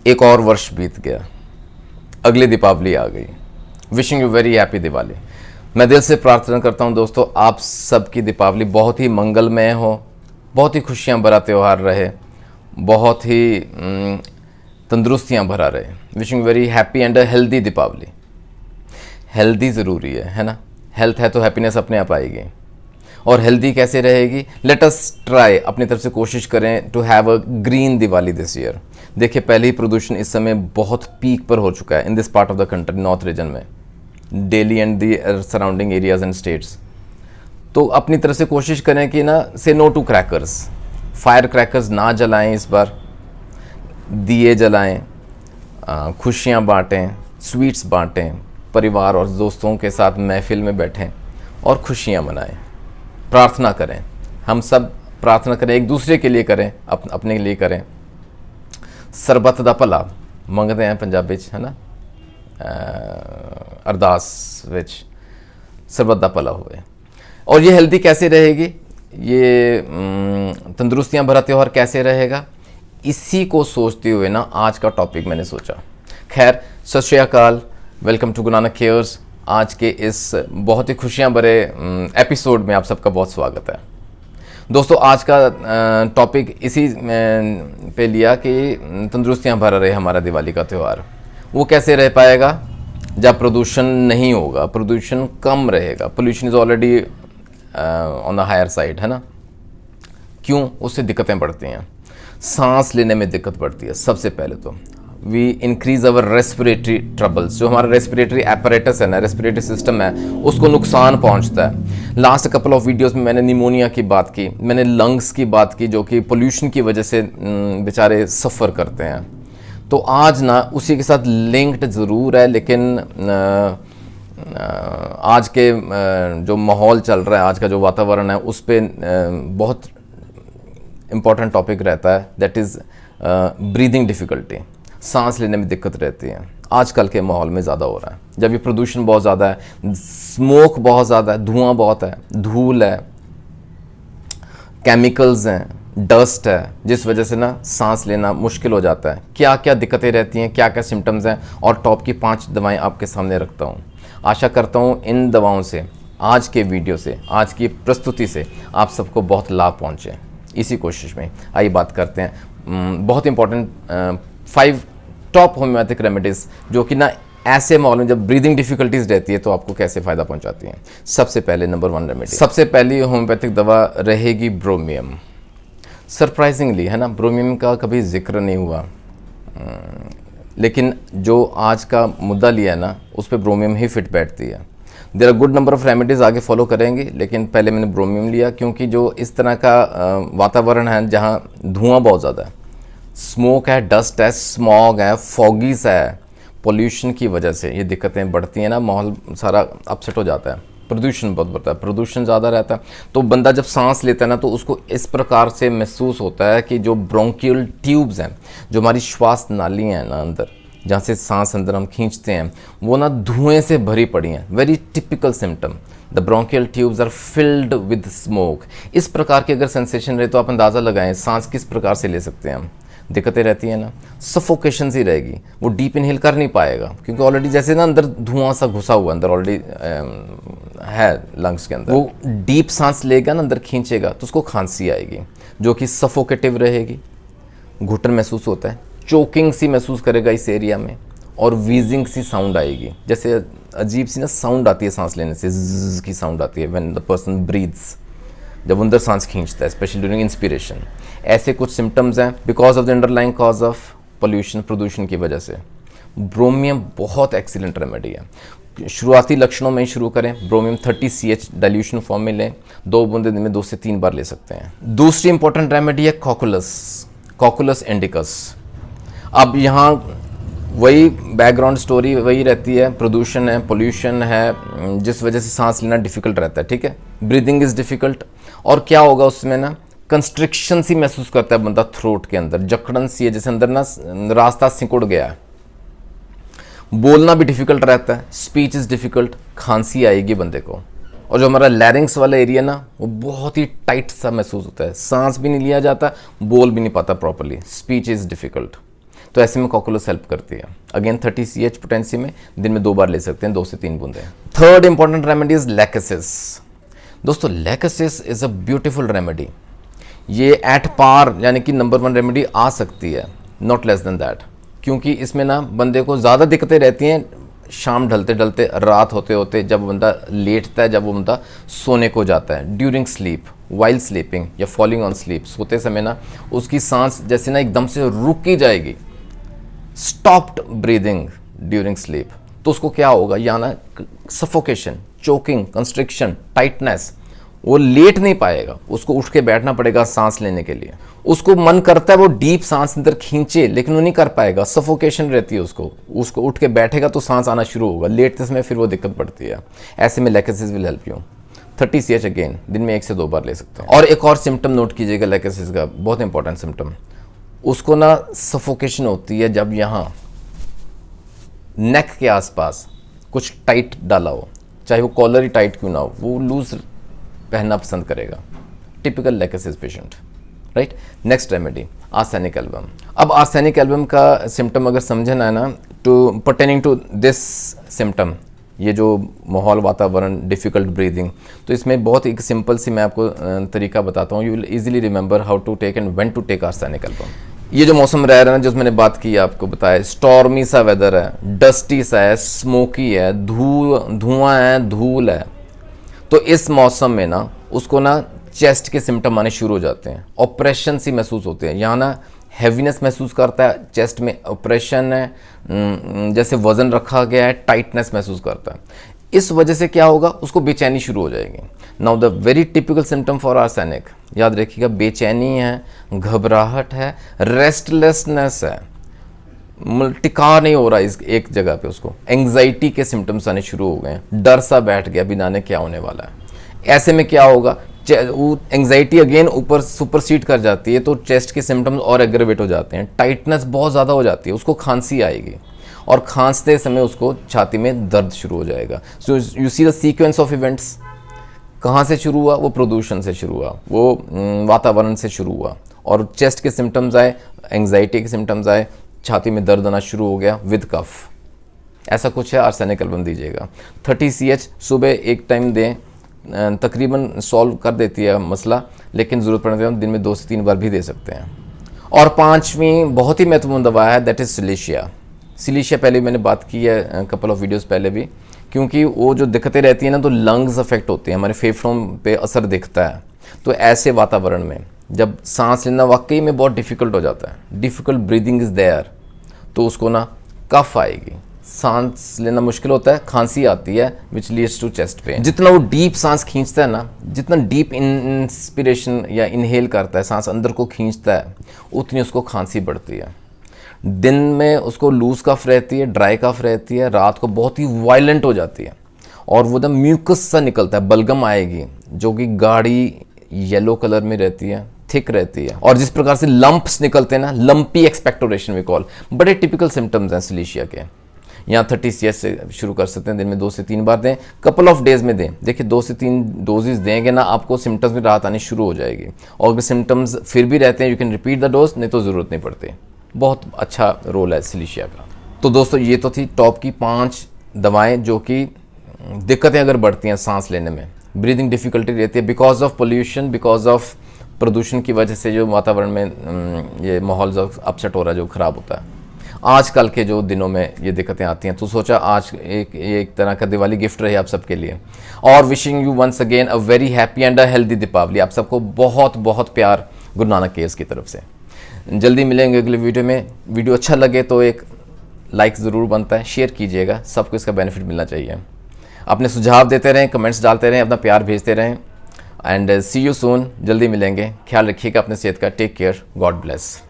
एक और वर्ष बीत गया, अगली दीपावली आ गई। Wishing you very happy Diwali. मैं दिल से प्रार्थना करता हूँ दोस्तों, आप सबकी दीपावली बहुत ही मंगलमय हो, बहुत ही खुशियाँ भरा त्यौहार रहे, बहुत ही तंदुरुस्तियाँ भरा रहे। Wishing very happy and a healthy Deepavali. Healthy ज़रूरी है ना। हेल्थ है तो हैप्पीनेस अपने आप आएगी। और हेल्दी कैसे रहेगी? लेट अस ट्राई, अपनी तरफ से कोशिश करें to have a green Diwali this year. देखिए, पहले ही प्रदूषण इस समय बहुत पीक पर हो चुका है in this part of the country, north region में, Delhi and the surrounding areas and states. तो अपनी तरफ से कोशिश करें कि ना, से no to crackers, fire crackers ना जलाएं इस बार, दिए जलाएं, खुशियाँ बांटें, स्वीट्स बांटें, परिवार और दोस्तों के साथ महफिल में बैठें और खुशियाँ मनाएं। प्रार्थना करें, हम सब प्रार्थना करें, एक दूसरे के लिए करें, अपने लिए करें। सरबत दा भला मंगते हैं पंजाबी है ना, अरदास विच सरबत दा भला हुए। और ये हेल्दी कैसे रहेगी, ये तंदुरुस्तियाँ भरा त्यौहार कैसे रहेगा, इसी को सोचते हुए ना आज का टॉपिक मैंने सोचा। खैर, सत श्री अकाल, welcome to Guru Nanak cares. आज के इस बहुत ही खुशियाँ भरे एपिसोड में आप सबका बहुत स्वागत है दोस्तों। आज का टॉपिक इसी पे लिया कि तंदुरुस्तियाँ भरा रहे हमारा दिवाली का त्यौहार। वो कैसे रह पाएगा जब प्रदूषण नहीं होगा, प्रदूषण कम रहेगा। Pollution is already on the higher side, है ना। क्यों? उससे दिक्कतें बढ़ती हैं, सांस लेने में दिक्कत बढ़ती है। सबसे पहले तो we increase our respiratory troubles, जो हमारा रेस्पिरेटरी एपरेटस है ना, रेस्पिरेटरी सिस्टम है, उसको नुकसान पहुंचता है। लास्ट कपल ऑफ वीडियोस में मैंने निमोनिया की बात की, मैंने लंग्स की बात की, जो कि पोल्यूशन की वजह से बेचारे सफ़र करते हैं। तो आज ना उसी के साथ लिंक्ड ज़रूर है, लेकिन आज के जो माहौल चल रहा है, आज का जो वातावरण है, उस पर बहुत इम्पॉर्टेंट टॉपिक रहता है, दैट इज़ ब्रीदिंग डिफ़िकल्टी। सांस लेने में दिक्कत रहती है, आजकल के माहौल में ज़्यादा हो रहा है। जब ये प्रदूषण बहुत ज़्यादा है, स्मोक बहुत ज़्यादा है, धुआं बहुत है, धूल है, केमिकल्स हैं, डस्ट है, जिस वजह से ना सांस लेना मुश्किल हो जाता है। क्या क्या दिक्कतें रहती हैं, क्या क्या सिम्टम्स हैं, और टॉप की 5 दवाएं आपके सामने रखता हूँ। आशा करता हूँ इन दवाओं से, आज के वीडियो से, आज की प्रस्तुति से आप सबको बहुत लाभ पहुँचे। इसी कोशिश में आइए बात करते हैं बहुत इंपॉर्टेंट 5 टॉप होम्योपैथिक रेमेडीज़, जो कि ना ऐसे माहौल में जब ब्रीदिंग डिफिकल्टीज रहती है तो आपको कैसे फ़ायदा पहुंचाती हैं। सबसे पहले नंबर 1 रेमेडी, सबसे पहली होम्योपैथिक दवा रहेगी ब्रोमियम। सरप्राइजिंगली, है ना, ब्रोमियम का कभी जिक्र नहीं हुआ, लेकिन जो आज का मुद्दा लिया है ना, उस पर ब्रोमियम ही फिट बैठती है। There are good number of remedies आगे फॉलो करेंगे, लेकिन पहले मैंने ब्रोमियम लिया क्योंकि जो इस तरह का वातावरण है जहाँ धुआं बहुत ज़्यादा है, स्मोक है, डस्ट है, स्मॉग है, फॉगीज है, पोल्यूशन की वजह से ये दिक्कतें बढ़ती हैं ना, माहौल सारा अपसेट हो जाता है। प्रदूषण बहुत बढ़ता है, प्रदूषण ज़्यादा रहता है, तो बंदा जब सांस लेता है ना, तो उसको इस प्रकार से महसूस होता है कि जो ब्रोंकियल ट्यूब्स हैं, जो हमारी श्वास नाली हैं ना अंदर, जहाँ से सांस अंदर हम खींचते हैं, वो ना धुएँ से भरी पड़ी हैं। Very typical symptom, the bronchial tubes are filled with smoke. इस प्रकार की अगर सेंसेशन रहे तो आप अंदाज़ा लगाएं सांस किस प्रकार से ले सकते हैं हम। दिक्कतें रहती है ना, सफोकेशन सी रहेगी, वो डीप इनहेल कर नहीं पाएगा क्योंकि ऑलरेडी जैसे ना अंदर धुआं सा घुसा हुआ अंदर ऑलरेडी है लंग्स के अंदर। वो डीप सांस लेगा ना, अंदर खींचेगा, तो उसको खांसी आएगी जो कि सफोकेटिव रहेगी, घुटन महसूस होता है, चोकिंग सी महसूस करेगा इस एरिया में, और वीजिंग सी साउंड आएगी, जैसे अजीब सी ना साउंड आती है सांस लेने से, ज़ की साउंड आती है व्हेन द पर्सन ब्रीथ्स, जब अंदर सांस खींचता है, स्पेशली ड्यूरिंग इंस्पिरेशन। ऐसे कुछ सिम्टम्स हैं because of the underlying cause of pollution, प्रदूषण की वजह से। ब्रोमियम बहुत एक्सीलेंट रेमेडी है। शुरुआती लक्षणों में ही शुरू करें, ब्रोमियम 30 CH डाइल्यूशन फॉर्म में लें, 2 बूंदे दिन में 2 से 3 बार ले सकते हैं। दूसरी इंपॉर्टेंट रेमेडी है कॉकुलस इंडिकस। अब यहाँ वही बैकग्राउंड स्टोरी वही रहती है, प्रदूषण है, पोल्यूशन है, जिस वजह से सांस लेना डिफिकल्ट रहता है, ठीक है, ब्रीदिंग इज़ डिफिकल्ट। और क्या होगा उसमें ना, कंस्ट्रिक्शन सी महसूस करता है बंदा, थ्रोट के अंदर जकड़न सी है, जैसे अंदर ना रास्ता सिकुड़ गया है, बोलना भी डिफिकल्ट रहता है, स्पीच इज़ डिफिकल्ट, खांसी आएगी बंदे को, और जो हमारा लैरिंग्स वाला एरिया ना, वो बहुत ही टाइट सा महसूस होता है, सांस भी नहीं लिया जाता, बोल भी नहीं पाता प्रॉपरली, स्पीच इज़ डिफिकल्ट। तो ऐसे में कॉकुलस हेल्प करती है। अगेन 30 CH पोटेंसी में दिन में 2 बार ले सकते हैं, 2 से 3 बूंदें। Third important remedy is lachesis. दोस्तों lachesis is a beautiful remedy. ये एट पार यानी कि नंबर 1 रेमेडी आ सकती है, नॉट लेस देन दैट, क्योंकि इसमें ना बंदे को ज़्यादा दिक्कतें रहती हैं शाम ढलते ढलते, रात होते होते, जब बंदा लेटता है, जब वो बंदा सोने को जाता है, ड्यूरिंग स्लीप, वाइल स्लीपिंग या फॉलिंग ऑन स्लीप, सोते समय ना उसकी सांस जैसे ना एकदम से रुकी जाएगी, स्टॉप्ड ब्रीदिंग ड्यूरिंग स्लीप। तो उसको क्या होगा, या ना सफोकेशन, चोकिंग, कंस्ट्रिक्शन, टाइटनेस, वो लेट नहीं पाएगा, उसको उठ के बैठना पड़ेगा सांस लेने के लिए। उसको मन करता है वो डीप सांस अंदर खींचे, लेकिन वो नहीं कर पाएगा, सफोकेशन रहती है उसको उठ के बैठेगा तो सांस आना शुरू होगा, लेटते समय फिर वो दिक्कत पड़ती है। ऐसे में lachesis will help you. 30 CH again दिन में 1 से 2 बार ले सकते हैं। और एक और सिम्टम नोट कीजिएगा लैकेसिस का, बहुत इंपॉर्टेंट सिम्टम, उसको ना सफोकेशन होती है जब यहाँ नेक के आसपास कुछ टाइट डाला हो, चाहे वो कॉलर ही टाइट क्यों ना हो, वो लूज पहनना पसंद करेगा। Typical Lachesis patient, right. Next remedy arsenic album. अब आर्सेनिक एल्बम का सिम्टम अगर समझना है ना, to pertaining to this symptom, ये जो माहौल, वातावरण, डिफ़िकल्ट ब्रीदिंग, तो इसमें बहुत एक सिंपल सी मैं आपको तरीका बताता हूँ। You will easily remember how to take and when to take arsenic album. ये जो मौसम रह रहा है ना, जो मैंने बात की आपको बताया, स्टॉर्मी सा वेदर है, डस्टी सा है, स्मोकी है, धुआं है, धूल है, तो इस मौसम में ना उसको ना चेस्ट के सिम्टम आने शुरू हो जाते हैं, ऑपरेशन सी महसूस होते हैं, यहाँ ना हैवीनेस महसूस करता है, चेस्ट में ऑपरेशन है, जैसे वजन रखा गया है, टाइटनेस महसूस करता है। इस वजह से क्या होगा, उसको बेचैनी शुरू हो जाएगी। Now the very typical symptom for arsenic, याद रखिएगा, बेचैनी है, घबराहट है, रेस्टलेसनेस है, टिका नहीं हो रहा इस एक जगह पे, उसको एंग्जाइटी के सिम्टम्स आने शुरू हो गए, डर सा बैठ गया बिना ने क्या होने वाला है। ऐसे में क्या होगा, एंग्जाइटी अगेन ऊपर सुपरसीड कर जाती है, तो चेस्ट के सिम्टम्स और एग्रेवेट हो जाते हैं, टाइटनेस बहुत ज़्यादा हो जाती है, उसको खांसी आएगी और खांसते समय उसको छाती में दर्द शुरू हो जाएगा। So you see the sequence of events. कहाँ से शुरू हुआ, वो प्रदूषण से शुरू हुआ, वो वातावरण से शुरू हुआ, और चेस्ट के सिम्टम्स आए, एंग्जाइटी के सिम्टम्स आए, छाती में दर्द आना शुरू हो गया विद कफ। ऐसा कुछ है, आर्सेनिक एल्बम दीजिएगा। 30 CH सुबह एक टाइम दें, तकरीबन सॉल्व कर देती है मसला, लेकिन ज़रूरत पड़ने पर दिन में 2 से 3 बार भी दे सकते हैं। और 5वीं बहुत ही महत्वपूर्ण दवा है, दैट इज़ सिलिशिया। सिलिशिया पहले भी मैंने बात की है, कपल ऑफ वीडियोस पहले भी, क्योंकि वो जो दिक्कतें रहती हैं ना, तो लंग्स अफेक्ट होते हैं, हमारे फेफड़ों पे असर दिखता है। तो ऐसे वातावरण में जब सांस लेना वाकई में बहुत डिफ़िकल्ट हो जाता है, डिफ़िकल्ट ब्रीदिंग इज़ देयर, तो उसको ना कफ आएगी, सांस लेना मुश्किल होता है, खांसी आती है, which leads to chest pain. जितना वो डीप सांस खींचता है ना, जितना डीप इंस्पिरेशन या इनहेल करता है, सांस अंदर को खींचता है, उतनी उसको खांसी बढ़ती है। दिन में उसको लूज कफ रहती है, ड्राई कफ रहती है, रात को बहुत ही वायलेंट हो जाती है, और वो एकदम म्यूकस सा निकलता है, बलगम आएगी, जो कि गाढ़ी येलो कलर में रहती है, थिक रहती है, और जिस प्रकार से लंप्स निकलते हैं ना, लंपी एक्सपेक्टोरेशन वी कॉल, बड़े टिपिकल सिम्टम्स हैं सिलिशिया के। यहाँ 30 CH से शुरू कर सकते हैं, दिन में 2 से 3 बार दें, कपल ऑफ डेज में दें। देखिए 2 से 3 डोजेज देंगे ना, आपको सिम्टम्स में राहत आनी शुरू हो जाएगी, और अगर सिम्टम्स फिर भी रहते हैं, you can repeat the dose, नहीं तो ज़रूरत नहीं पड़ती। बहुत अच्छा रोल है सिलिशिया का। तो दोस्तों ये तो थी टॉप की 5 दवाएं जो कि दिक्कतें अगर बढ़ती हैं सांस लेने में, ब्रीदिंग डिफ़िकल्टी रहती है, because of pollution, because of प्रदूषण की वजह से जो वातावरण में ये माहौल अपसेट हो रहा है, जो ख़राब होता है, आजकल के जो दिनों में ये दिक्कतें आती हैं, तो सोचा आज एक तरह का दिवाली गिफ्ट रहे आप सबके लिए। और wishing you once again a very happy and a healthy Deepavali. आप सबको बहुत बहुत प्यार गुरु नानक केयर्स की तरफ से। जल्दी मिलेंगे अगले वीडियो में। वीडियो अच्छा लगे तो एक लाइक ज़रूर बनता है, शेयर कीजिएगा, सबको इसका बेनिफिट मिलना चाहिए। अपने सुझाव देते रहें, कमेंट्स डालते रहें, अपना प्यार भेजते रहें, एंड सी यू सून। जल्दी मिलेंगे, ख्याल रखिएगा अपने सेहत का। Take care, God bless.